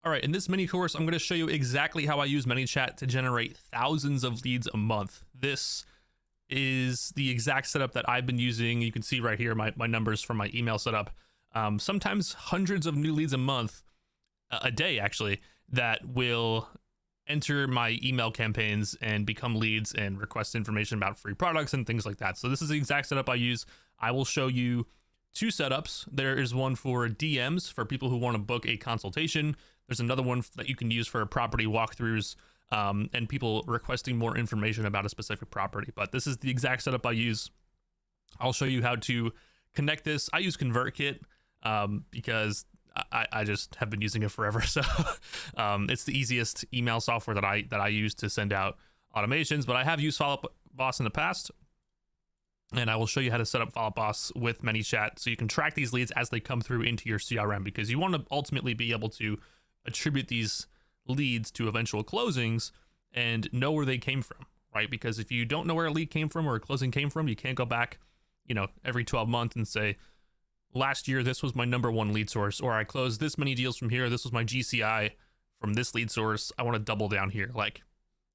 All right, in this mini course, I'm going to show you exactly how I use ManyChat to generate thousands of leads a month. This is the exact setup that I've been using. You can see right here my numbers from my email setup. Sometimes hundreds of new leads a month, a day actually, that will enter my email campaigns and become leads and request information about free products and things like that. So this is the exact setup I use. I will show you two setups. There is one for DMs for people who want to book a consultation. There's another one that you can use for property walkthroughs and people requesting more information about a specific property. But this is the exact setup I use. I'll show you how to connect this. I use ConvertKit because I just have been using it forever. So it's the easiest email software that I use to send out automations. But I have used Follow Up Boss in the past, and I will show you how to set up Follow Up Boss with ManyChat so you can track these leads as they come through into your CRM, because you want to ultimately be able to attribute these leads to eventual closings and know where they came from, right? Because if you don't know where a lead came from or a closing came from, you can't go back, every 12 months and say, last year, this was my number one lead source, or I closed this many deals from here. This was my GCI from this lead source. I want to double down here. Like,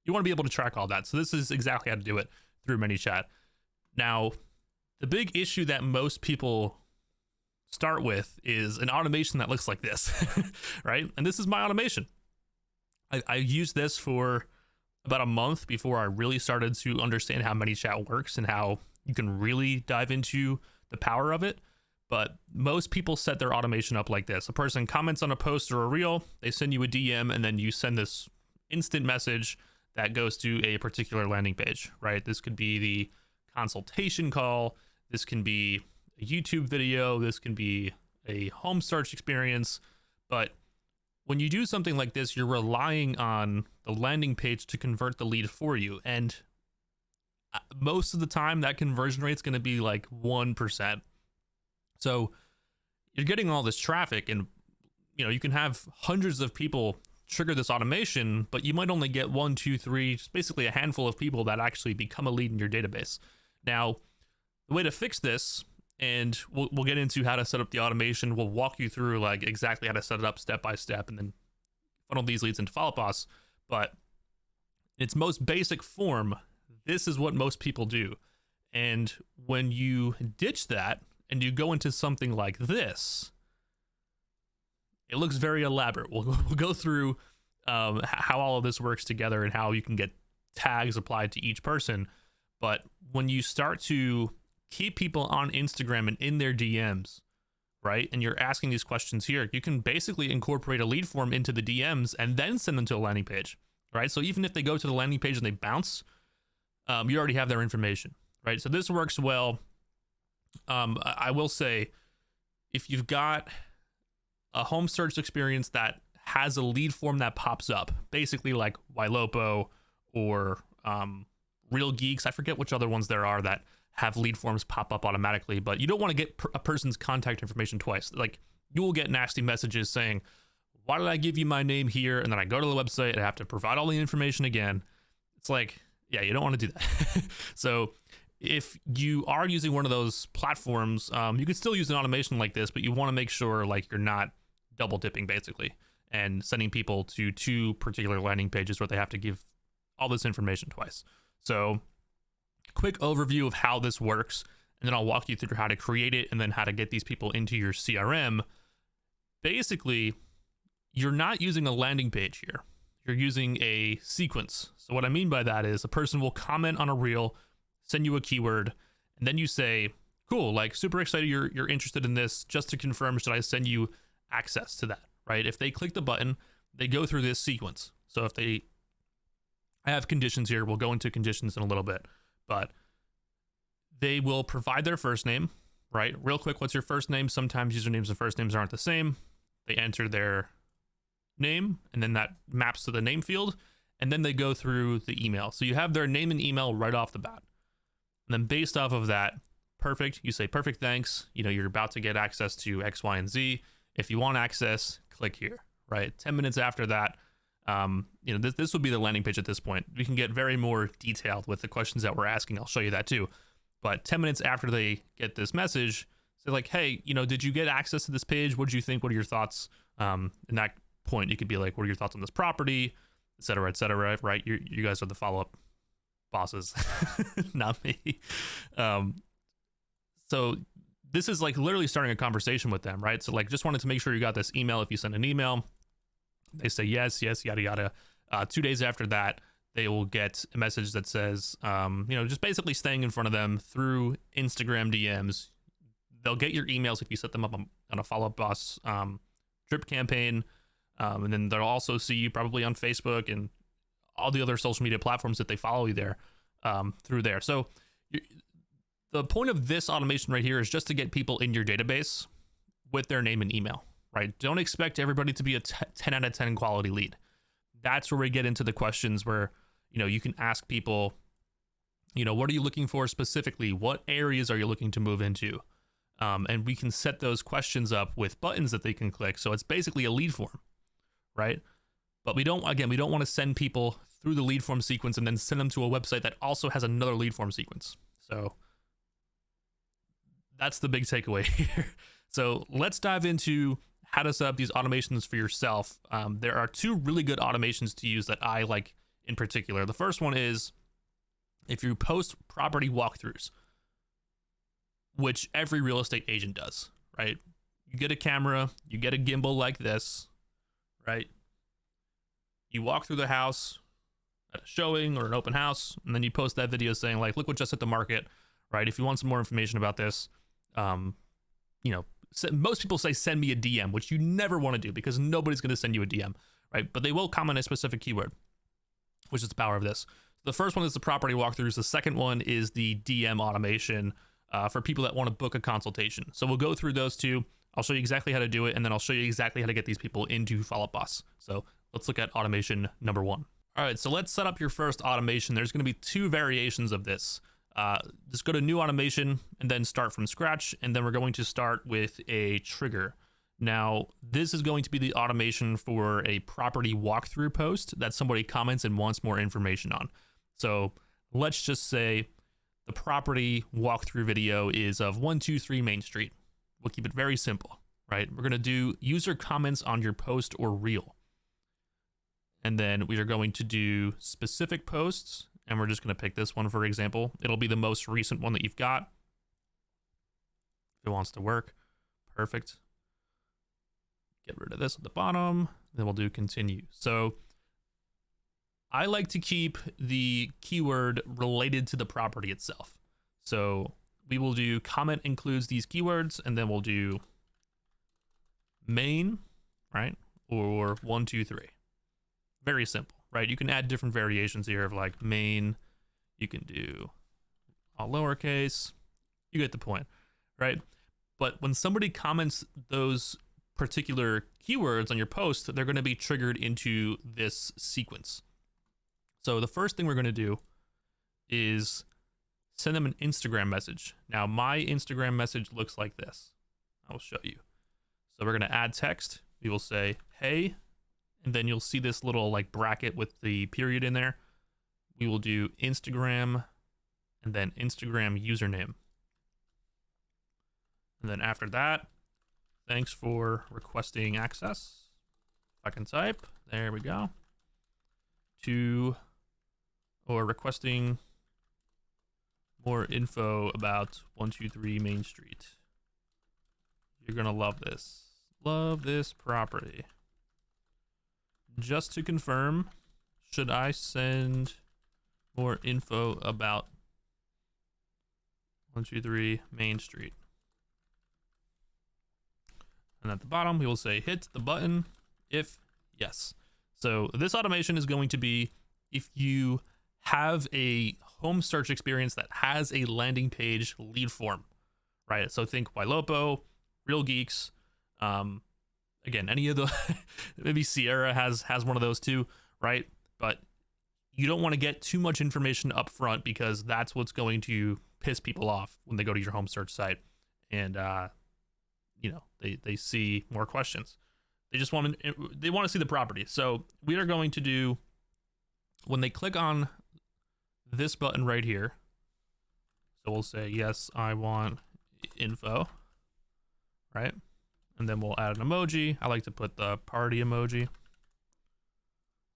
you want to be able to track all that. So this is exactly how to do it through ManyChat. Now, the big issue that most people start with is an automation that looks like this, right? And this is my automation. I used this for about a month before I really started to understand how ManyChat works and how you can really dive into the power of it. But most people set their automation up like this. A person comments on a post or a reel, they send you a DM, and then you send this instant message that goes to a particular landing page, right? This could be the consultation call. This can be a YouTube video. This can be a home search experience. But when you do something like this, you're relying on the landing page to convert the lead for you. And most of the time, that conversion rate is going to be like 1%. So you're getting all this traffic, and you can have hundreds of people trigger this automation, but you might only get 1, 2, 3, just basically a handful of people that actually become a lead in your database. Now, the way to fix this, and we'll get into how to set up the automation. We'll walk you through like exactly how to set it up step by step, and then funnel these leads into Follow Up Boss. But in its most basic form, this is what most people do. And when you ditch that and you go into something like this, it looks very elaborate. We'll go through how all of this works together and how you can get tags applied to each person. But when you start to keep people on Instagram and in their DMs, right, and you're asking these questions here, you can basically incorporate a lead form into the DMs and then send them to a landing page, right? So even if they go to the landing page and they bounce, you already have their information, right? So this works well. I will say, if you've got a home search experience that has a lead form that pops up, basically like Ylopo or Real Geeks, I forget which other ones there are that have lead forms pop up automatically, but you don't want to get a person's contact information twice. Like, you will get nasty messages saying, why did I give you my name here? And then I go to the website and I have to provide all the information again. It's like, yeah, you don't want to do that. So if you are using one of those platforms, you could still use an automation like this, but you want to make sure like you're not double dipping basically and sending people to two particular landing pages where they have to give all this information twice. So quick overview of how this works, and then I'll walk you through how to create it and then how to get these people into your CRM. Basically, you're not using a landing page here. You're using a sequence. So what I mean by that is a person will comment on a reel, send you a keyword, and then you say, cool, like super excited you're interested in this. Just to confirm, should I send you access to that, right? If they click the button, they go through this sequence. So if I have conditions here, we'll go into conditions in a little bit, but they will provide their first name, right? Real quick, what's your first name? Sometimes usernames and first names aren't the same. They enter their name, and then that maps to the name field, and then they go through the email. So you have their name and email right off the bat. And then based off of that, perfect, you say, perfect, thanks. You're about to get access to X, Y, and Z. If you want access, click here, right? 10 minutes after that, this would be the landing page at this point. We can get very more detailed with the questions that we're asking. I'll show you that too. But 10 minutes after they get this message, say like, hey, did you get access to this page? What did you think? What are your thoughts? And that point, you could be like, what are your thoughts on this property, et cetera, right? You guys are the follow-up bosses, not me. So this is like literally starting a conversation with them, right? So like, just wanted to make sure you got this email. If you send an email, they say yes, yada, yada. 2 days after that, they will get a message that says, just basically staying in front of them through Instagram DMs. They'll get your emails if you set them up on a follow-up boss drip campaign. And then they'll also see you probably on Facebook and all the other social media platforms that they follow you there through there. So the point of this automation right here is just to get people in your database with their name and email, right? Don't expect everybody to be a 10 out of 10 quality lead. That's where we get into the questions where, you can ask people, what are you looking for specifically? What areas are you looking to move into? And we can set those questions up with buttons that they can click. So it's basically a lead form, right? But we don't want to send people through the lead form sequence and then send them to a website that also has another lead form sequence. So that's the big takeaway here. So let's dive into how to set up these automations for yourself. There are 2 really good automations to use that I like in particular. The first one is if you post property walkthroughs, which every real estate agent does, right? You get a camera, you get a gimbal like this, right? You walk through the house at a showing or an open house, and then you post that video saying like, look what just hit the market, right? If you want some more information about this, most people say send me a DM, which you never want to do because nobody's going to send you a DM, right? But they will comment a specific keyword, which is the power of this. The first one is the property walkthroughs. The second one is the DM automation for people that want to book a consultation. So we'll go through those 2. I'll show you exactly how to do it, and then I'll show you exactly how to get these people into Follow Up Boss. So let's look at automation number 1. All right, so let's set up your first automation. There's going to be 2 variations of this. Just go to new automation and then start from scratch. And then we're going to start with a trigger. Now, this is going to be the automation for a property walkthrough post that somebody comments and wants more information on. So let's just say the property walkthrough video is of 123 Main Street. We'll keep it very simple, right? We're going to do user comments on your post or reel. And then we are going to do specific posts. And we're just going to pick this one, for example. It'll be the most recent one that you've got. If it wants to work, perfect. Get rid of this at the bottom. Then we'll do continue. So I like to keep the keyword related to the property itself. So we will do comment includes these keywords, and then we'll do main, right? Or 123. Very simple, right? You can add different variations here of like main. You can do all lowercase. You get the point, right? But when somebody comments those particular keywords on your post, they're going to be triggered into this sequence. So the first thing we're going to do is send them an Instagram message. Now, my Instagram message looks like this. I'll show you. So we're going to add text. We will say, hey, and then you'll see this little like bracket with the period in there. We will do Instagram and then Instagram username. And then after that, thanks for requesting access. If I can type, there we go. Or requesting more info about 123 Main Street. You're gonna love this. Love this property. Just to confirm, should I send more info about 123 Main Street? And at the bottom, we will say hit the button if yes. So this automation is going to be if you have a home search experience that has a landing page lead form, right? So think Ylopo, Real Geeks, again, any of the, maybe Sierra has one of those too, right? But you don't want to get too much information up front because that's what's going to piss people off when they go to your home search site and, they see more questions. They just want to see the property. So we are going to do, when they click on this button right here, so we'll say, yes, I want info, right? and then we'll add an emoji. I like to put the party emoji.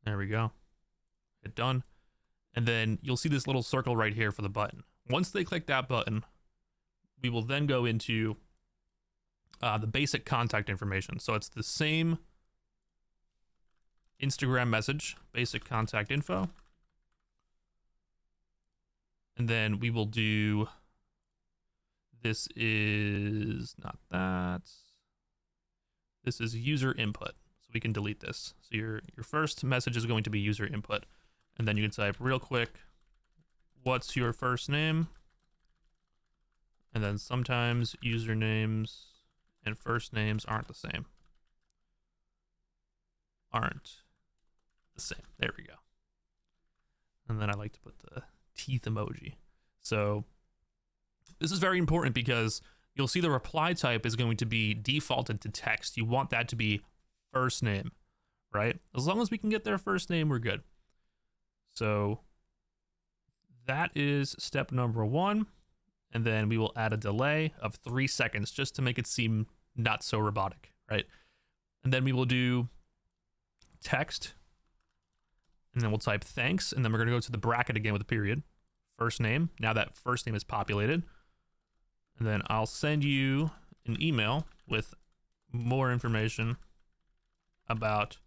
There we go. Hit done. And then you'll see this little circle right here for the button. Once they click that button, we will then go into the basic contact information. So it's the same Instagram message, basic contact info. And then we will do, this is not that. This is user input. So we can delete this. So your first message is going to be user input. And then you can type real quick, what's your first name? And then sometimes usernames and first names aren't the same. There we go. And then I like to put the teeth emoji. So this is very important because you'll see the reply type is going to be defaulted to text. You want that to be first name, right? As long as we can get their first name, we're good. So that is step number 1. And then we will add a delay of 3 seconds just to make it seem not so robotic, right? And then we will do text, and then we'll type thanks, and then we're going to go to the bracket again with a period. First name. Now that first name is populated. And then I'll send you an email with more information about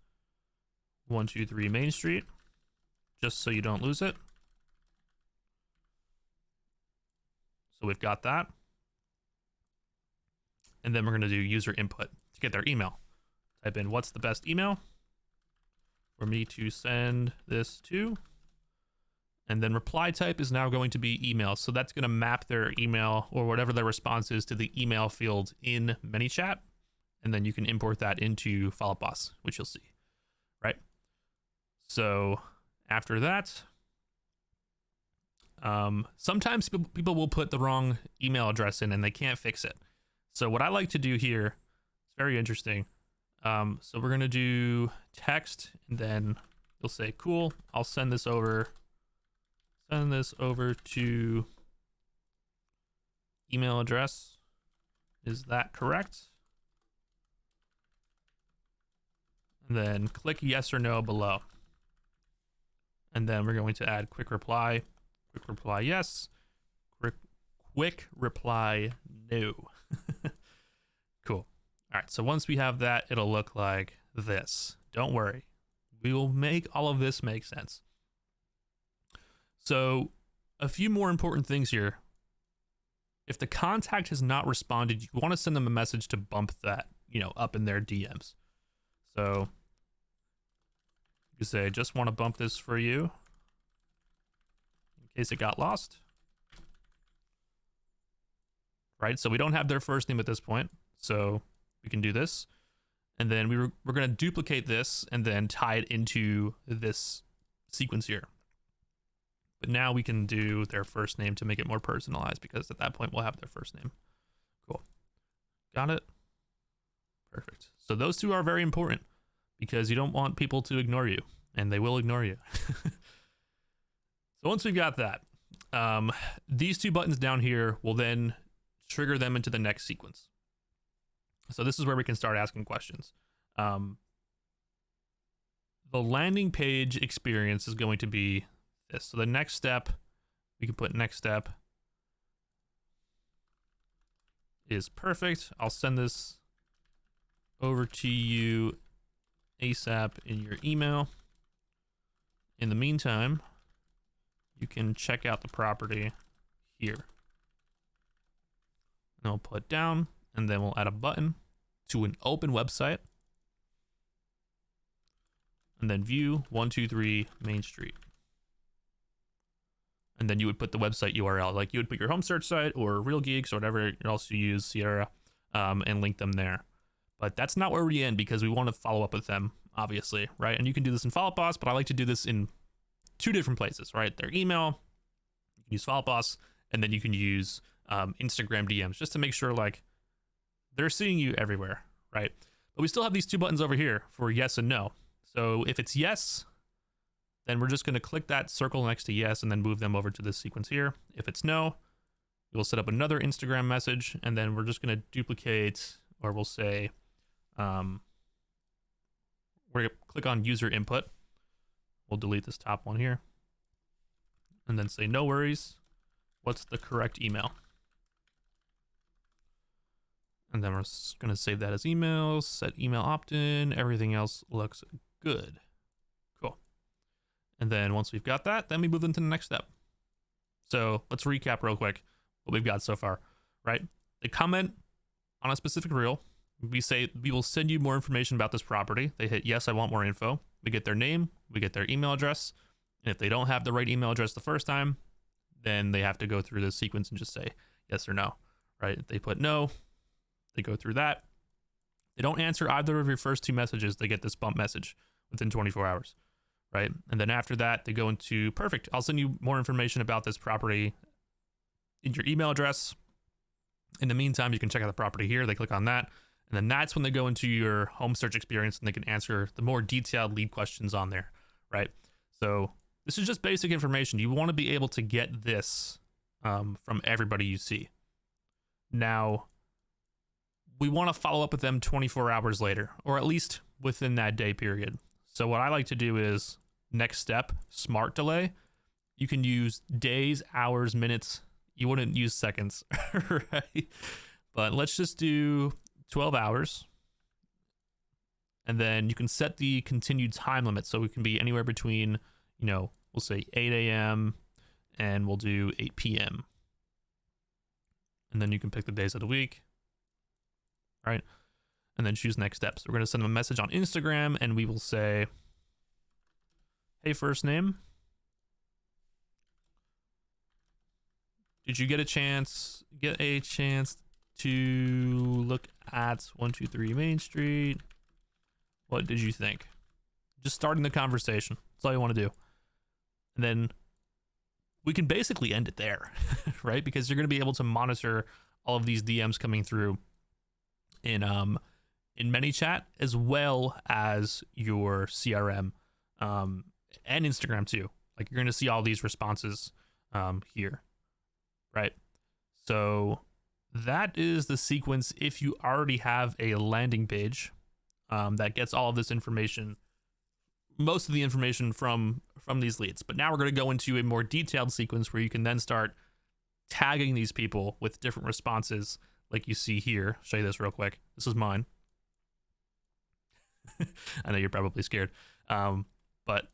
123 Main Street, just so you don't lose it. So we've got that. And then we're going to do user input to get their email. Type in what's the best email for me to send this to. And then reply type is now going to be email. So that's going to map their email or whatever their response is to the email field in Manychat. And then you can import that into Follow Up Boss, which you'll see, right? So after that, sometimes people will put the wrong email address in and they can't fix it. So what I like to do here, it's very interesting. So we're going to do text, and then you'll say, cool, I'll send this over to email address. Is that correct? And then click yes or no below. And then we're going to add quick reply yes, quick reply no. Cool. All right, so once we have that, it'll look like this. Don't worry, we will make all of this make sense. So a few more important things here. If the contact has not responded, you want to send them a message to bump that, up in their DMs. So you say, just want to bump this for you in case it got lost. Right, so we don't have their first name at this point, so we can do this. And then we're going to duplicate this and then tie it into this sequence here. But now we can do their first name to make it more personalized, because at that point we'll have their first name. Cool. Got it? Perfect. So those two are very important because you don't want people to ignore you, and they will ignore you. So once we've got that, these two buttons down here will then trigger them into the next sequence. So this is where we can start asking questions. The landing page experience is going to be this. So the next step, we can put next step is perfect. I'll send this over to you ASAP in your email. In the meantime, you can check out the property here. And I'll put down, and then we'll add a button to an open website. And then view 123 Main Street. And then you would put the website URL, like you would put your home search site or Real Geeks or whatever else you use, Sierra, and link them there. But that's not where we end, because we want to follow up with them, obviously, right? And you can do this in Follow Up Boss, but I like to do this in 2 different places, right? Their email, you can use Follow Up Boss, and then you can use Instagram DMs, just to make sure like they're seeing you everywhere, right? But we still have these 2 buttons over here for yes and no. So if it's yes, then we're just going to click that circle next to yes and then move them over to this sequence here. If it's no, we'll set up another Instagram message, and then we're just going to duplicate, or we'll say We're going to click on user input. We'll delete this top one here. And then say, no worries. What's the correct email? And then we're going to save that as emails, set email opt-in. Everything else looks good. Cool. And then once we've got that, then we move into the next step. So let's recap real quick what we've got so far, right? They comment on a specific reel. We say, we will send you more information about this property. They hit, yes, I want more info. We get their name, we get their email address. And if they don't have the right email address the first time, then they have to go through the sequence and just say yes or no, right? If they put no, they go through that. They don't answer either of your first two messages, they get this bump message within 24 hours, right? And then after that, they go into, perfect, I'll send you more information about this property in your email address. In the meantime, you can check out the property here. They click on that. And then that's when they go into your home search experience and they can answer the more detailed lead questions on there, right? So this is just basic information. You want to be able to get this from everybody you see. Now, we want to follow up with them 24 hours later, or at least within that day period. So what I like to do is next step, smart delay. You can use days, hours, minutes. You wouldn't use seconds, right? But let's just do 12 hours. And then you can set the continued time limit. So it can be anywhere between, we'll say 8 a.m. and we'll do 8 p.m. And then you can pick the days of the week, right? And then choose next steps. We're going to send them a message on Instagram and we will say, hey, first name. Did you get a chance to look at 123 Main Street? What did you think? Just starting the conversation. That's all you want to do. And then we can basically end it there, right? Because you're going to be able to monitor all of these DMs coming through in Manychat as well as your CRM and Instagram too. Like you're going to see all these responses here, right? So that is the sequence if you already have a landing page that gets all of this information, most of the information from these leads. But now we're going to go into a more detailed sequence where you can then start tagging these people with different responses like you see here. I'll show you this real quick. This is mine. I know you're probably scared. But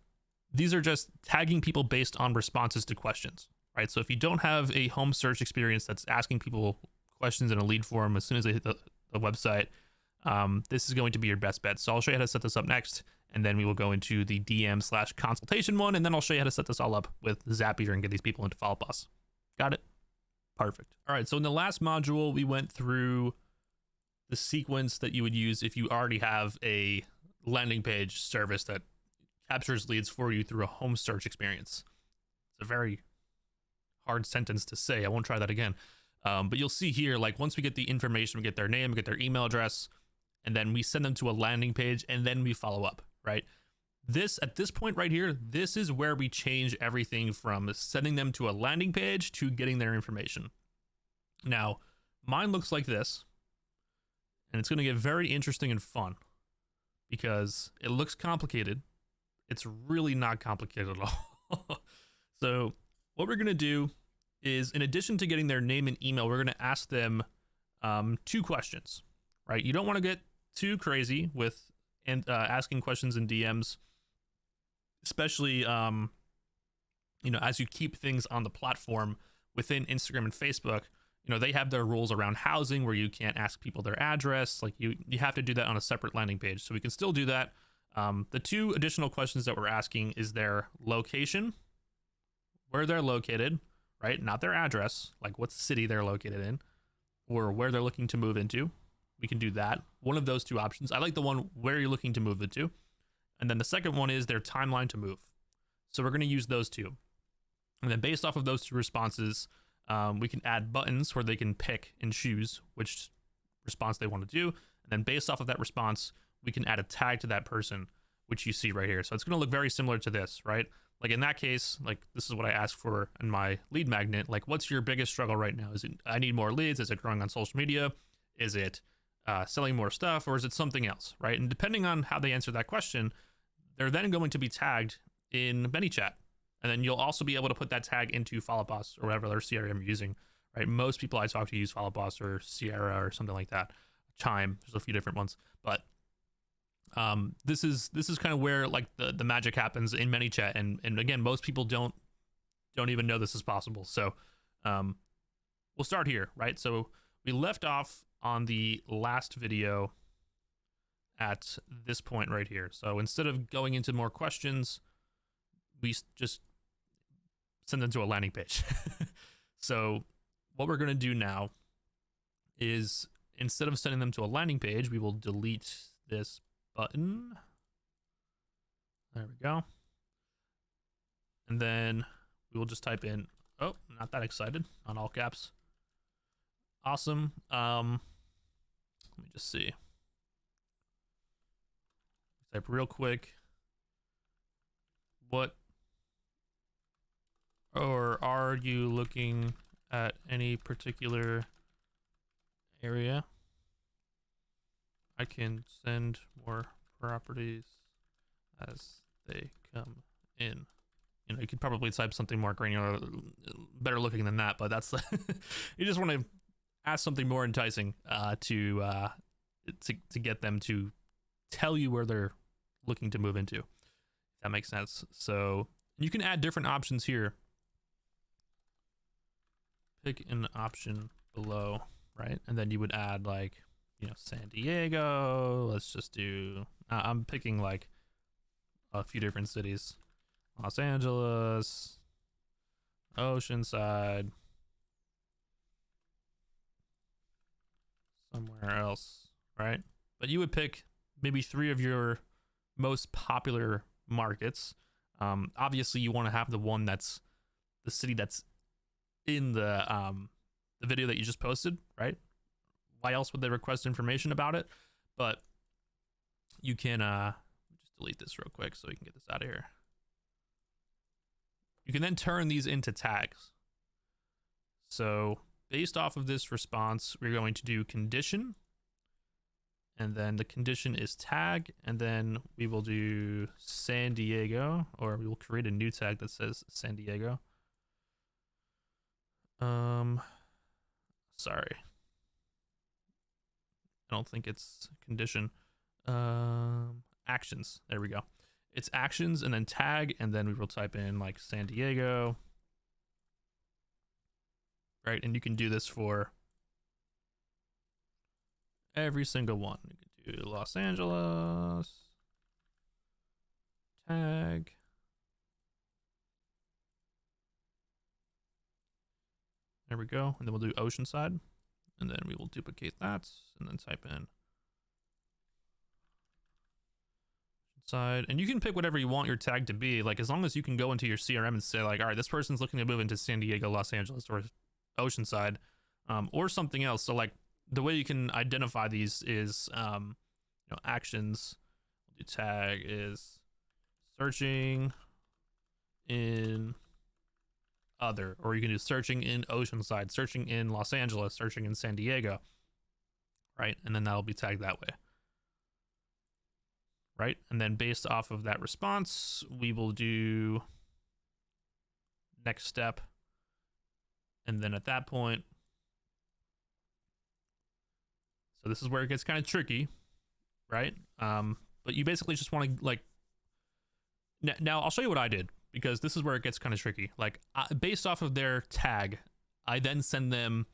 these are just tagging people based on responses to questions, right? So if you don't have a home search experience that's asking people questions in a lead form as soon as they hit the website, this is going to be your best bet. So I'll show you how to set this up next, and then we will go into the DM/consultation one, and then I'll show you how to set this all up with Zapier and get these people into Follow Up Us. Got it? Perfect. All right, so in the last module, we went through the sequence that you would use if you already have a landing page service that captures leads for you through a home search experience. It's a very hard sentence to say. I won't try that again. But you'll see here, like once we get the information, we get their name, we get their email address, and then we send them to a landing page, and then we follow up, right? At this point right here, this is where we change everything from sending them to a landing page to getting their information. Now, mine looks like this, and it's going to get very interesting and fun because it looks complicated. It's really not complicated at all. So what we're going to do is, in addition to getting their name and email, we're going to ask them 2 questions, right? You don't want to get too crazy with asking questions in DMs, especially as you keep things on the platform within Instagram and Facebook. They have their rules around housing where you can't ask people their address. Like you have to do that on a separate landing page. So we can still do that. The 2 additional questions that we're asking is their location, where they're located, right? Not their address, like what city they're located in, or where they're looking to move into. We can do that. One of those 2 options. I like the one where you're looking to move into. And then the second one is their timeline to move. So we're going to use those 2. And then based off of those 2 responses, we can add buttons where they can pick and choose which response they want to do. And then based off of that response, we can add a tag to that person, which you see right here. So it's going to look very similar to this, right? Like in that case, like this is what I asked for in my lead magnet. Like, what's your biggest struggle right now? Is it, I need more leads? Is it growing on social media? Is it selling more stuff, or is it something else, right? And depending on how they answer that question, they're then going to be tagged in Manychat. And then you'll also be able to put that tag into FollowBoss or whatever other CRM you're using, right? Most people I talk to use FollowBoss or Sierra or something like that. Chime, there's a few different ones, but this is kind of where like the magic happens in Manychat, and again, most people don't even know this is possible. So we'll start here, right? So we left off on the last video at this point right here. So instead of going into more questions, we just send them to a landing page. So what we're going to do now is, instead of sending them to a landing page, we will delete this button. There we go. And then we will just type in, oh, not that excited, on all caps. Awesome. Let me just see. Type real quick. What, or are you looking at any particular area? I can send more properties as they come in. You know, you could probably type something more granular, better looking than that, but that's you just want to ask something more enticing to get them to tell you where they're looking to move into. If that makes sense. So you can add different options here. Pick an option below, right? And then you would add like, you know, San Diego. Let's just do, I'm picking like a few different cities. Los Angeles, Oceanside, somewhere else, right? But you would pick maybe 3 of your most popular markets. Obviously you want to have the one that's the city that's in the video that you just posted, right? Why else would they request information about it? But you can just delete this real quick so we can get this out of here. You can then turn these into tags. So based off of this response, we're going to do condition, and then the condition is tag, and then we will do San Diego, or we will create a new tag that says San Diego. Sorry. I don't think it's condition. Actions. There we go. It's actions and then tag, and then we will type in like San Diego. Right, and you can do this for every single one. You can do Los Angeles, tag. There we go. And then we'll do Oceanside, and then we will duplicate that and then type in side, and you can pick whatever you want your tag to be, like as long as you can go into your CRM and say like, all right, this person's looking to move into San Diego, Los Angeles, or Oceanside, or something else. So like the way you can identify these is you know, actions. The tag is searching in other, or you can do searching in Oceanside, searching in Los Angeles, searching in San Diego, right? And then that'll be tagged that way. Right, and then based off of that response, we will do next step, and then at that point, so this is where it gets kind of tricky, right? But you basically just want to like, now I'll show you what I did, because this is where it gets kind of tricky. Like based off of their tag, I then send them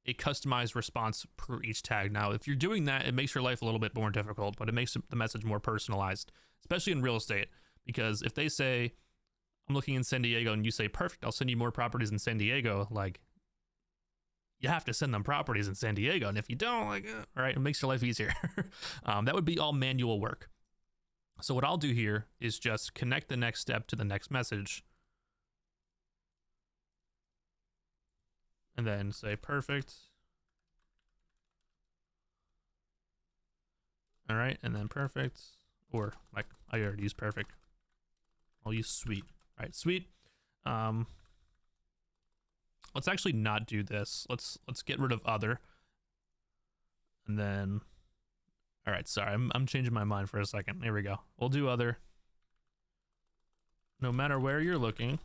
a customized response per each tag. Now, if you're doing that, it makes your life a little bit more difficult, but it makes the message more personalized, especially in real estate. Because if they say, I'm looking in San Diego, and you say, perfect, I'll send you more properties in San Diego, like, you have to send them properties in San Diego. And if you don't, like, all right, it makes your life easier. That would be all manual work. So what I'll do here is just connect the next step to the next message, and then say perfect. All right, and then perfect, or like I already used perfect. I'll use sweet. All right, sweet. Let's actually not do this. Let's get rid of other, and then All right, sorry, I'm changing my mind for a second. Here we go. We'll do other. No matter where you're looking,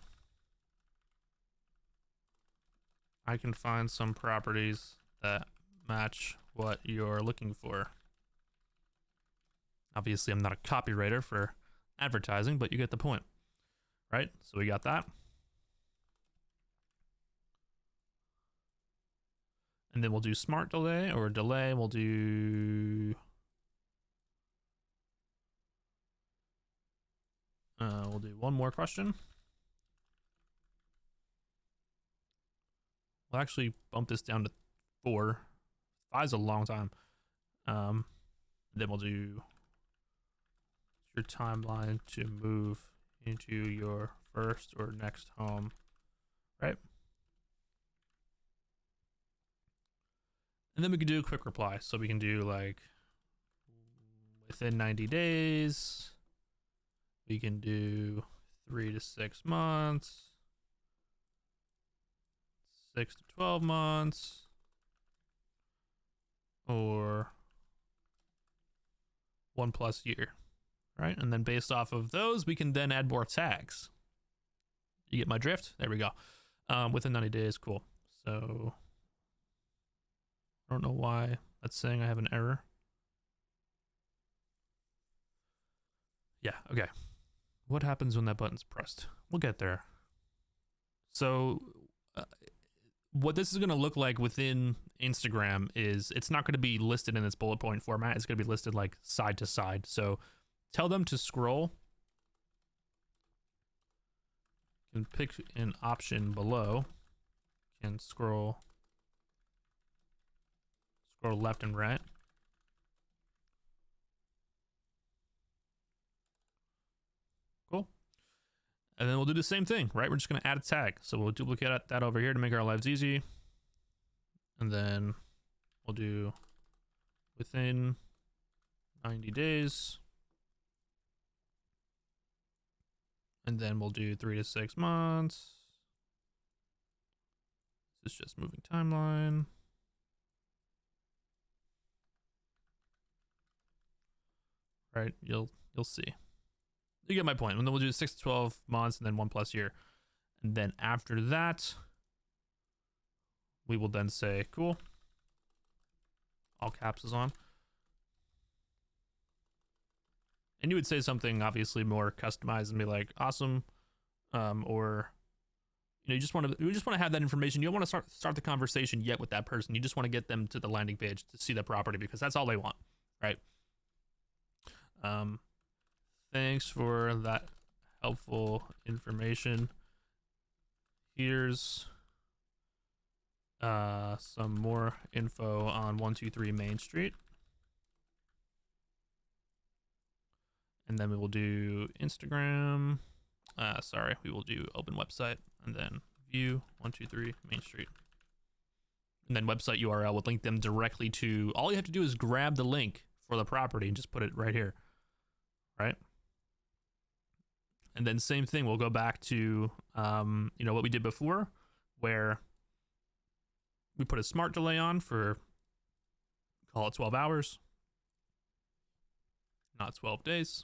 I can find some properties that match what you're looking for. Obviously, I'm not a copywriter for advertising, but you get the point, right? So we got that. And then we'll do smart delay or delay. We'll do... we'll do one more question. We'll actually bump this down to 4. 5 is a long time. Then we'll do your timeline to move into your first or next home, right? And then we can do a quick reply. So we can do like within 90 days. We can do 3 to 6 months, 6 to 12 months, or 1+ year, right? And then based off of those, we can then add more tags. You get my drift? There we go. Within 90 days, cool. So I don't know why that's saying I have an error. Yeah, okay. What happens when that button's pressed? We'll get there. So what this is going to look like within Instagram is it's not going to be listed in its bullet point format. It's going to be listed like side to side. So tell them to scroll. You can pick an option below. You can scroll left and right. Cool. And then we'll do the same thing, right? We're just going to add a tag. So we'll duplicate that over here to make our lives easy. And then we'll do within 90 days. And then we'll do 3 to 6 months. This is just moving timeline. Right, you'll see. You get my point. And then we'll do 6 to 12 months and then 1+ year. And then after that, we will then say, cool. All caps is on. And you would say something obviously more customized and be like, awesome. Or, you know, you just want to have that information. You don't want to start the conversation yet with that person. You just want to get them to the landing page to see the property because that's all they want, right? Thanks for that helpful information. Here's some more info on 123 Main Street. And then we will do Instagram. Sorry, we will do open website and then view 123 Main Street. And then website URL would link them directly to, all you have to do is grab the link for the property and just put it right here, right? And then same thing, we'll go back to, you know, what we did before, where we put a smart delay on for, call it 12 hours, not 12 days.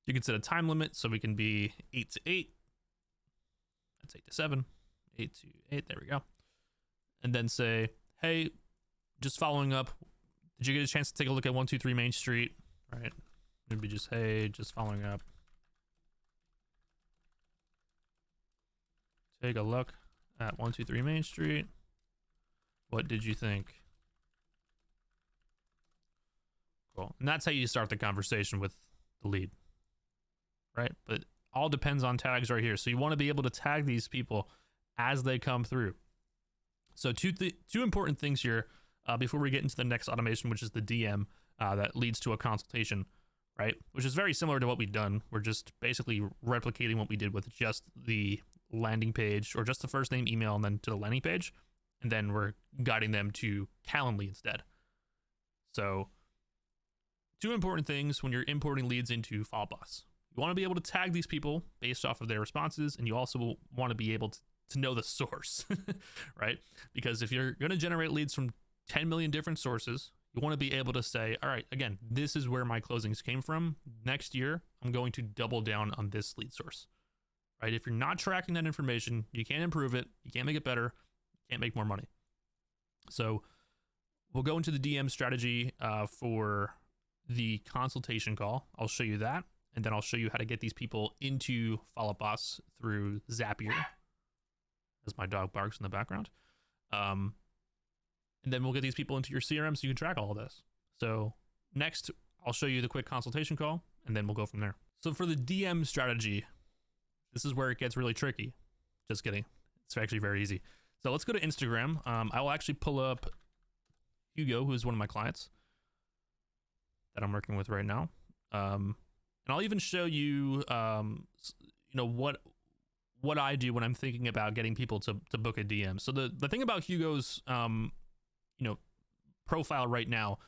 You can set a time limit, so we can be 8 to 8. That's 8 to 7, 8 to 8, there we go. And then say, hey, just following up, did you get a chance to take a look at 123 Main Street? Right, maybe just, hey, just following up. Take a look at 123 Main Street. What did you think? Cool. And that's how you start the conversation with the lead, right? But all depends on tags right here. So you want to be able to tag these people as they come through. So two important things here before we get into the next automation, which is the DM that leads to a consultation, right? Which is very similar to what we've done. We're just basically replicating what we did with just the landing page or just the first name, email, and then to the landing page. And then we're guiding them to Calendly instead. So two important things when you're importing leads into Follow Boss. You want to be able to tag these people based off of their responses, and you also want to be able to know the source, right? Because if you're going to generate leads from 10 million different sources, You want to be able to say, all right, again, this is where my closings came from. Next year, I'm going to double down on this lead source, right? If you're not tracking that information, you can't improve it. You can't make it better. You can't make more money. So we'll go into the DM strategy for the consultation call. I'll show you that. And then I'll show you how to get these people into Follow Up Boss through Zapier, as my dog barks in the background. And then we'll get these people into your CRM so you can track all of this. So next, I'll show you the quick consultation call, and then we'll go from there. So for the DM strategy, this is where it gets really tricky. Just kidding. It's actually very easy. So let's go to Instagram. I will actually pull up Hugo, who's one of my clients that I'm working with right now. And I'll even show you, what I do when I'm thinking about getting people to book a DM. So the thing about Hugo's, profile right now,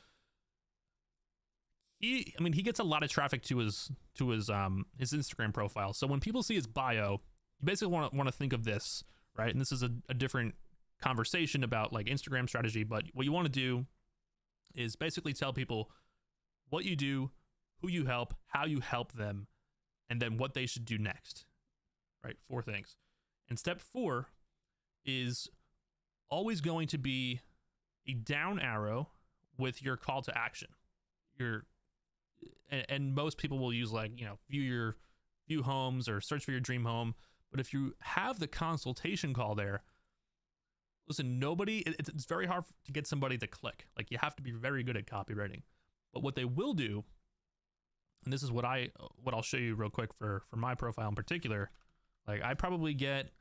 he gets a lot of traffic to his Instagram profile. So when people see his bio, you basically want to think of this, right? And this is a different conversation about like Instagram strategy, but what you want to do is basically tell people what you do, who you help, how you help them, and then what they should do next, right? 4 things. And step 4 is always going to be a down arrow with your call to action. And most people will use view homes or search for your dream home. But if you have the consultation call there, listen, it's very hard to get somebody to click. Like, you have to be very good at copywriting. But what they will do, and this is what I'll show you real quick for my profile in particular, like I probably get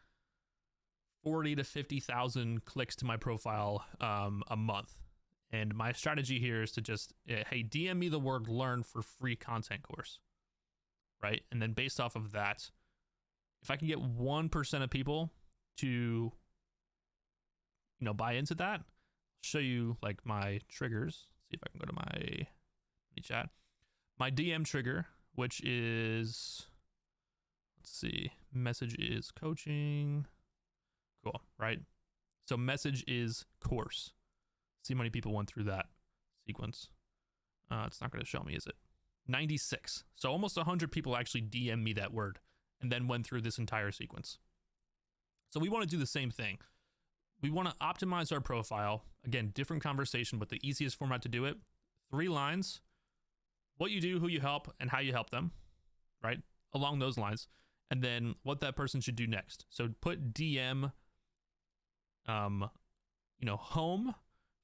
40 to 50,000 clicks to my profile a month. And my strategy here is to just, hey, DM me the word learn for free content course, right? And then based off of that, if I can get 1% of people to, buy into that, I'll show you like my triggers. See if I can go to my chat. My DM trigger, which is, let's see, message is coaching. Cool, right? So message is course. See how many people went through that sequence. It's not going to show me, is it? 96. So almost 100 people actually DM me that word and then went through this entire sequence. So we want to do the same thing. We want to optimize our profile. Again, different conversation, but the easiest format to do it. 3 lines. What you do, who you help, and how you help them, right? Along those lines. And then what that person should do next. So put DM, home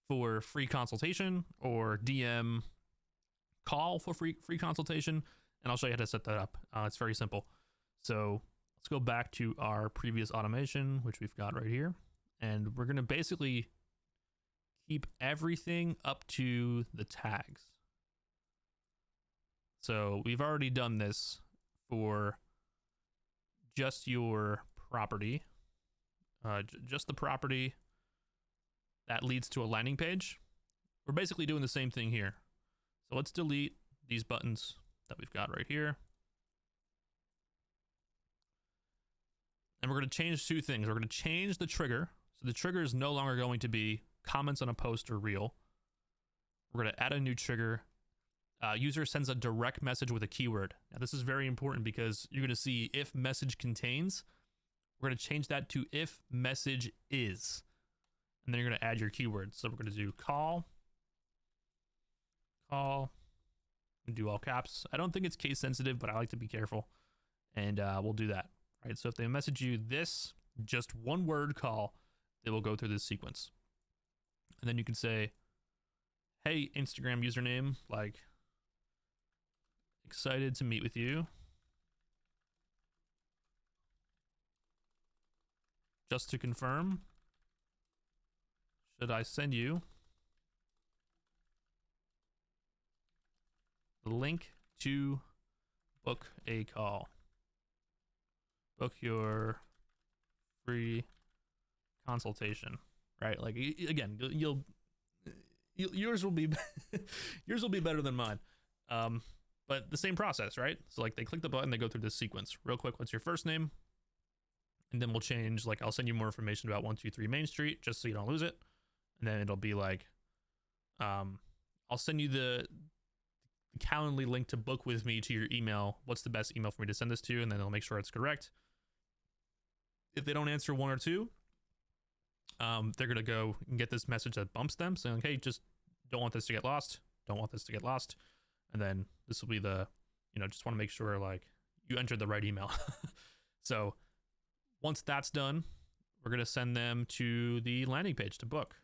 for free consultation, or DM call for free consultation. And I'll show you how to set that up. It's very simple. So let's go back to our previous automation, which we've got right here. And we're going to basically keep everything up to the tags. So we've already done this for just your property, just the property that leads to a landing page. We're basically doing the same thing here. So let's delete these buttons that we've got right here. And we're going to change 2 things. We're going to change the trigger. So the trigger is no longer going to be comments on a post or reel. We're going to add a new trigger. User sends a direct message with a keyword. Now this is very important because you're going to see if message contains. We're going to change that to if message is. And then you're going to add your keywords. So we're going to do call, and do all caps. I don't think it's case sensitive, but I like to be careful. And we'll do that. Right. So if they message you this, just 1 word call, they will go through this sequence. And then you can say, hey, Instagram username, like, excited to meet with you. Just to confirm, should I send you the link to book a call? Book your free consultation, right? Like, again, yours will be yours will be better than mine. But the same process, right? So like they click the button, they go through this sequence. Real quick, what's your first name? And then we'll change, like, I'll send you more information about 123 Main Street just so you don't lose it. And then it'll be like, I'll send you the Calendly link to book with me to your email. What's the best email for me to send this to? And then they'll make sure it's correct. If they don't answer one or two, they're going to go and get this message that bumps them saying, like, hey, just don't want this to get lost. Don't want this to get lost. And then this will be the, just want to make sure like you entered the right email. So once that's done, we're going to send them to the landing page to book,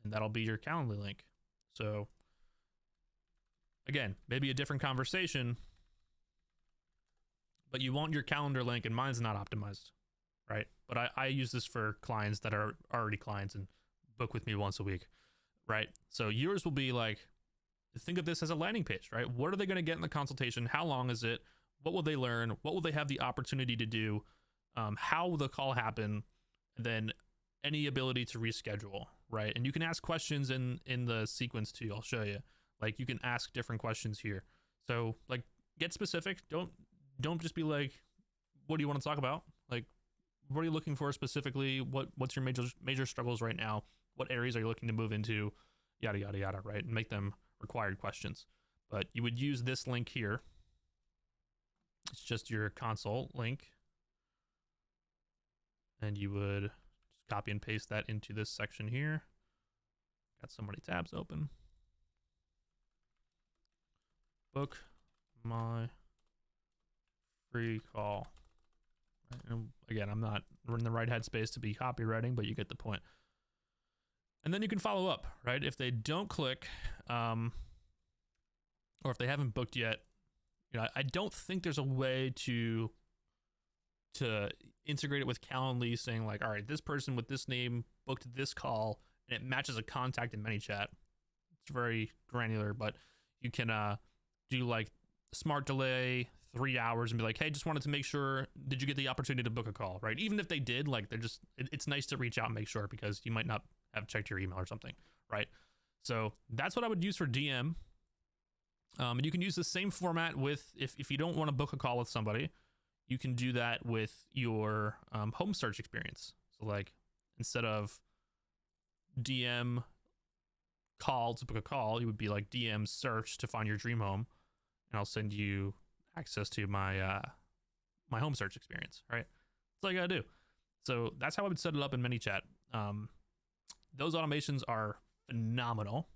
and that'll be your Calendly link. So again, maybe a different conversation, but you want your calendar link, and mine's not optimized, right? But I use this for clients that are already clients and book with me once a week, right? So yours will be like, think of this as a landing page, right? What are they going to get in the consultation? How long is it? What will they learn? What will they have the opportunity to do? How will the call happen? And then any ability to reschedule, right? And you can ask questions in the sequence too. I'll show you. Like, you can ask different questions here. So like, get specific. Don't just be like, what do you want to talk about? Like, what are you looking for specifically? What's your major struggles right now? What areas are you looking to move into? Yada, yada, yada, right? And make them required questions. But you would use this link here. It's just your consult link. And you would just copy and paste that into this section here. Got so many tabs open. Book my free call. And again, I'm not in the right headspace to be copywriting, but you get the point. And then you can follow up, right? If they don't click, or if they haven't booked yet, I don't think there's a way to integrate it with Calendly, saying like, all right, this person with this name booked this call, and it matches a contact in Manychat. It's very granular, but you can do like smart delay 3 hours and be like, hey, just wanted to make sure, did you get the opportunity to book a call, right? Even if they did, like, it's nice to reach out and make sure, because you might not have checked your email or something, right? So that's what I would use for DM. And you can use the same format with, if you don't want to book a call with somebody, you can do that with your home search experience. So like, instead of DM call to book a call, you would be like DM search to find your dream home, and I'll send you access to my my home search experience, right? That's all you gotta do. So that's how I would set it up in Manychat. Those automations are phenomenal,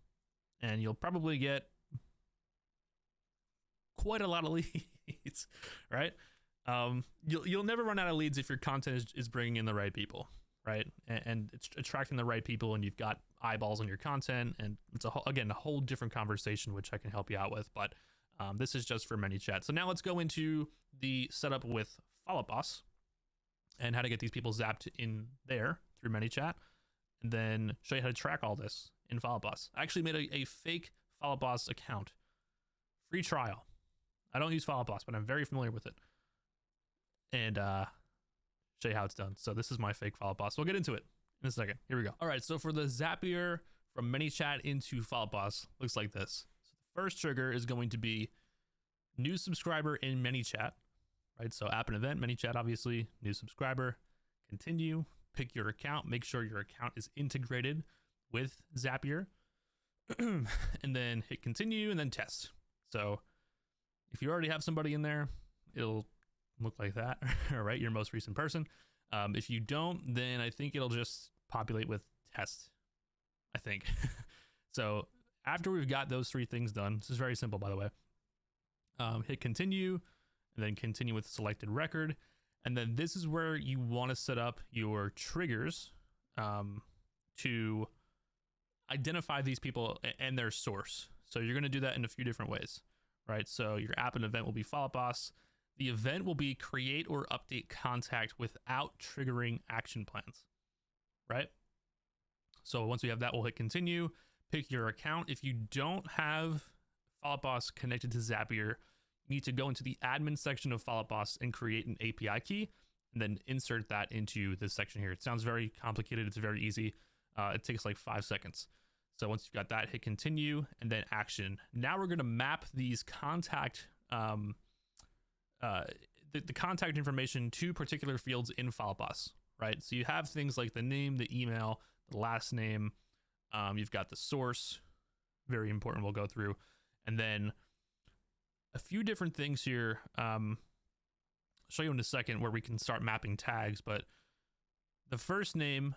and you'll probably get quite a lot of leads, right? You'll never run out of leads if your content is bringing in the right people, right? And it's attracting the right people, and you've got eyeballs on your content, and it's a whole different conversation, which I can help you out with. But this is just for Manychat. So now let's go into the setup with Follow Boss and how to get these people zapped in there through Manychat, and then show you how to track all this in Follow Boss. I actually made a fake Follow Boss account, free trial. I don't use Follow Boss, but I'm very familiar with it, and show you how it's done. So this is my fake Follow Boss. We'll get into it in a second. Here we go. All right, so for the Zapier from Manychat into Follow Boss, looks like this. So the first trigger is going to be new subscriber in Manychat, right? So app and event, Manychat, obviously, new subscriber, continue, pick your account, make sure your account is integrated with Zapier, and then hit continue and then test. So if you already have somebody in there, it'll look like that, right? Your most recent person. If you don't, then I think it'll just populate with test, I think. So after we've got those three things done, this is very simple, by the way, hit continue, and then continue with selected record. And then this is where you want to set up your triggers to identify these people and their source. So you're going to do that in a few different ways, right? So your app and event will be Follow Boss. The event will be create or update contact without triggering action plans, right? So once we have that, we'll hit continue, pick your account. If you don't have Follow Boss connected to Zapier, you need to go into the admin section of Follow Boss and create an API key, and then insert that into this section here. It sounds very complicated. It's very easy. It takes like 5 seconds. So once you've got that, hit continue and then action. Now we're going to map these contact, the contact information to particular fields in Follow Boss, right? So you have things like the name, the email, the last name. You've got the source, very important we'll go through. And then a few different things here. I'll show you in a second where we can start mapping tags, but the first name,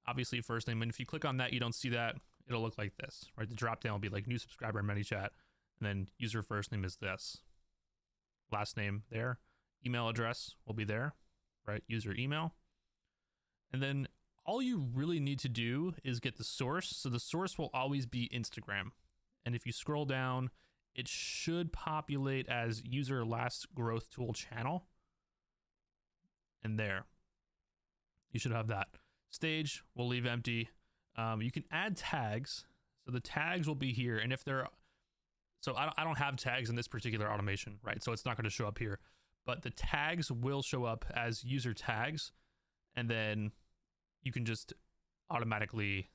obviously first name, and if you click on that, you don't see that, it'll look like this, right? The drop down will be like new subscriber in ManyChat, and then user first name is this. Last name there. Email address will be there, right? User email. And then all you really need to do is get the source. So the source will always be Instagram. And if you scroll down, it should populate as user last growth tool channel. And there, you should have that. Stage, we'll leave empty. You can add tags. So the tags will be here. And if they're, so I don't have tags in this particular automation, right? So it's not going to show up here, but the tags will show up as user tags. And then you can just automatically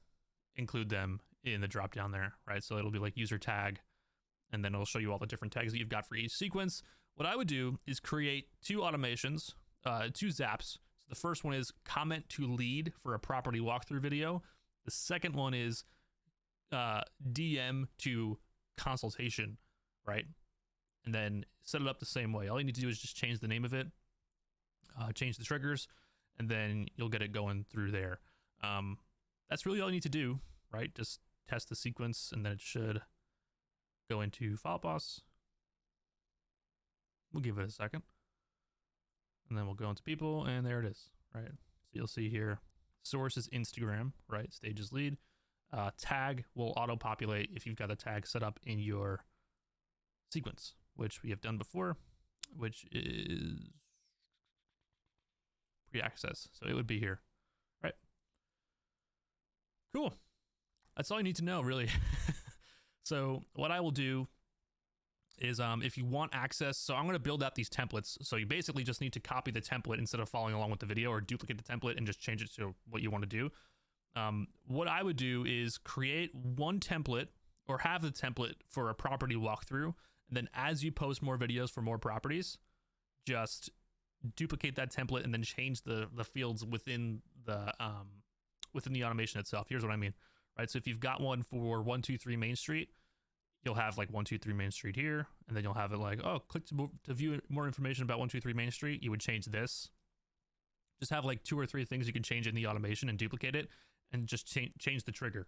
include them in the drop down there, right? So it'll be like user tag, and then it'll show you all the different tags that you've got for each sequence. What I would do is create two automations, two zaps. So the first one is comment to lead for a property walkthrough video. The second one is DM to consultation, right? And then set it up the same way. All you need to do is just change the name of it, change the triggers, and then you'll get it going through there. That's really all you need to do, right? Just test the sequence, and then it should go into FileBoss. We'll give it a second. And then we'll go into people, and there it is, right? So you'll see here, source is Instagram, right? Stage is lead. Tag will auto-populate if you've got the tag set up in your sequence, which we have done before, which is pre-access. So it would be here, right? Cool. That's all you need to know, really. So what I will do is if you want access, so I'm going to build out these templates. So you basically just need to copy the template instead of following along with the video, or duplicate the template and just change it to what you want to do. What I would do is create one template, or have the template for a property walkthrough. And then as you post more videos for more properties, just duplicate that template and then change the fields within the automation itself. Here's what I mean, right? So if you've got one for 123 Main Street, you'll have like 123 Main Street here, and then you'll have it like, oh, click to view more information about 123 Main Street. You would change this. Just have like 2 or 3 things you can change in the automation and duplicate it, and just change the trigger.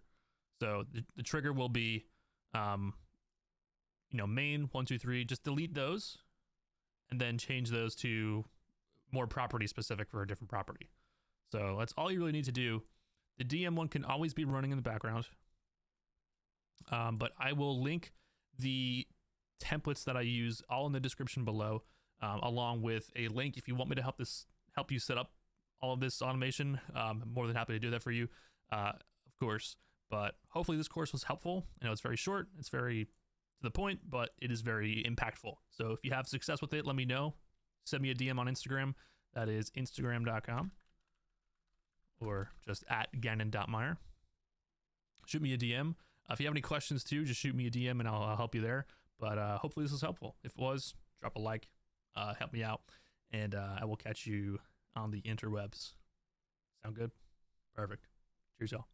So the trigger will be, main 123. Just delete those, and then change those to more property specific for a different property. So that's all you really need to do. The DM one can always be running in the background. But I will link the templates that I use all in the description below, along with a link if you want me to help you set up all of this automation. I'm more than happy to do that for you, of course. But hopefully this course was helpful. I know it's very short, it's very to the point, but it is very impactful. So if you have success with it, let me know. Send me a DM on Instagram. That is instagram.com, or just at gannon.meyer. Shoot me a DM. If you have any questions too, just shoot me a DM and I'll help you there. But hopefully this was helpful. If it was, drop a like, help me out, and I will catch you on the interwebs. Sound good? Perfect. Cheers, y'all.